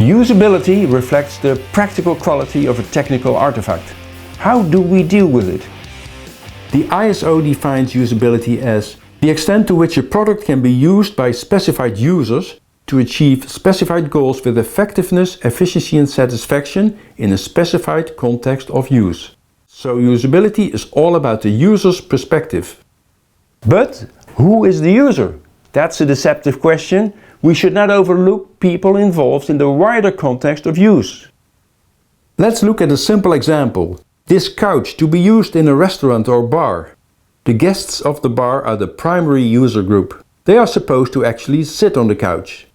Usability reflects the practical quality of a technical artifact. How do we deal with it? The ISO defines usability as the extent to which a product can be used by specified users to achieve specified goals with effectiveness, efficiency and satisfaction in a specified context of use. So usability is all about the user's perspective. But who is the user? That's a deceptive question. We should not overlook people involved in the wider context of use. Let's look at a simple example. This couch to be used in a restaurant or bar. The guests of the bar are the primary user group. They are supposed to actually sit on the couch.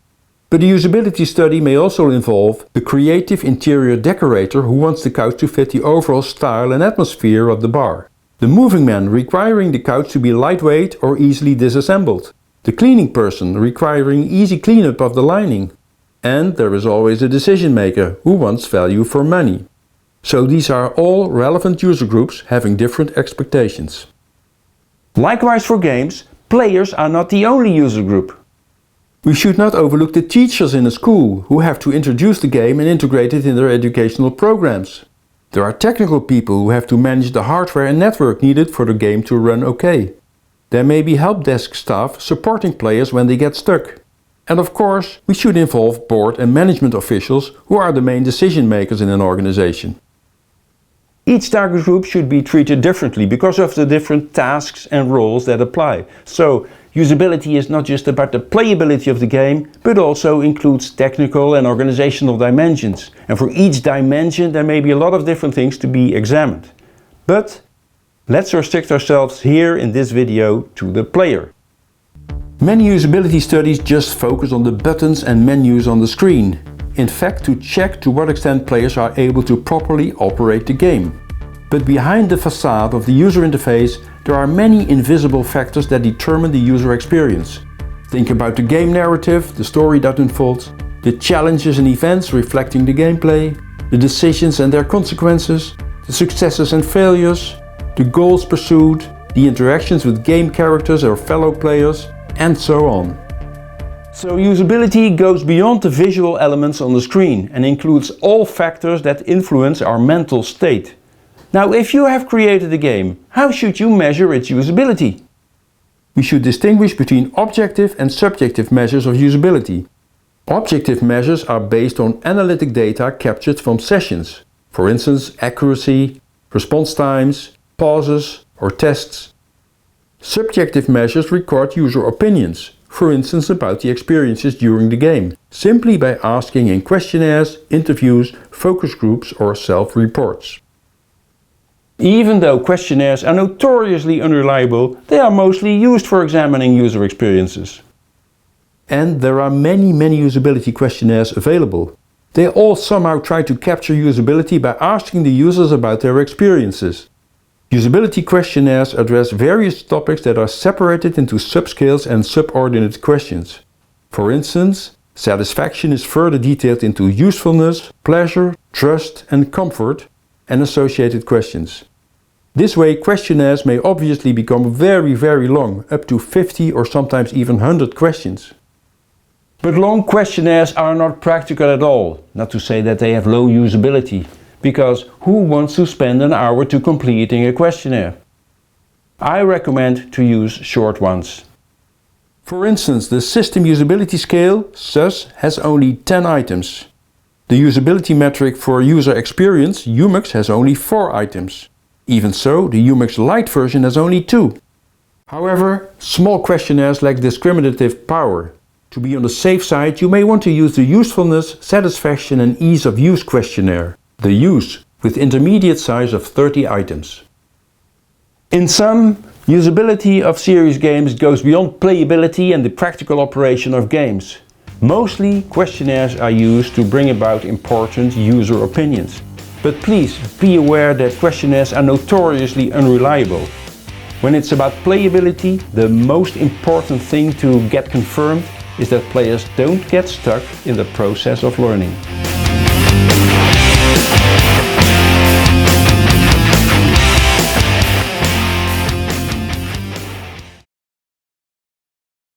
But the usability study may also involve the creative interior decorator who wants the couch to fit the overall style and atmosphere of the bar. The moving man requiring the couch to be lightweight or easily disassembled. The cleaning person requiring easy cleanup of the lining. And there is always a decision maker who wants value for money. So these are all relevant user groups having different expectations. Likewise for games, players are not the only user group. We should not overlook the teachers in a school who have to introduce the game and integrate it in their educational programs. There are technical people who have to manage the hardware and network needed for the game to run okay. There may be help desk staff supporting players when they get stuck. And of course, we should involve board and management officials who are the main decision makers in an organization. Each target group should be treated differently because of the different tasks and roles that apply. So, usability is not just about the playability of the game, but also includes technical and organizational dimensions. And for each dimension there may be a lot of different things to be examined. But let's restrict ourselves here in this video to the player. Many usability studies just focus on the buttons and menus on the screen. In fact, to check to what extent players are able to properly operate the game. But behind the facade of the user interface, there are many invisible factors that determine the user experience. Think about the game narrative, the story that unfolds, the challenges and events reflecting the gameplay, the decisions and their consequences, the successes and failures, the goals pursued, the interactions with game characters or fellow players, and so on. So usability goes beyond the visual elements on the screen and includes all factors that influence our mental state. Now, if you have created a game, how should you measure its usability? We should distinguish between objective and subjective measures of usability. Objective measures are based on analytic data captured from sessions, for instance accuracy, response times, pauses or tests. Subjective measures record user opinions, for instance about the experiences during the game, simply by asking in questionnaires, interviews, focus groups or self-reports. Even though questionnaires are notoriously unreliable, they are mostly used for examining user experiences. And there are many usability questionnaires available. They all somehow try to capture usability by asking the users about their experiences. Usability questionnaires address various topics that are separated into subscales and subordinate questions. For instance, satisfaction is further detailed into usefulness, pleasure, trust and comfort, and associated questions. This way, questionnaires may obviously become very long, up to 50 or sometimes even 100 questions. But long questionnaires are not practical at all, not to say that they have low usability. Because who wants to spend an hour to completing a questionnaire? I recommend to use short ones. For instance, the system usability scale, SUS, has only 10 items. The usability metric for user experience, UMUX, has only 4 items. Even so, the UMUX Lite version has only 2. However, small questionnaires lack discriminative power. To be on the safe side, you may want to use the usefulness, satisfaction and ease of use questionnaire. The use, with intermediate size of 30 items. In sum, usability of serious games goes beyond playability and the practical operation of games. Mostly, questionnaires are used to bring about important user opinions. But please be aware that questionnaires are notoriously unreliable. When it's about playability, the most important thing to get confirmed is that players don't get stuck in the process of learning.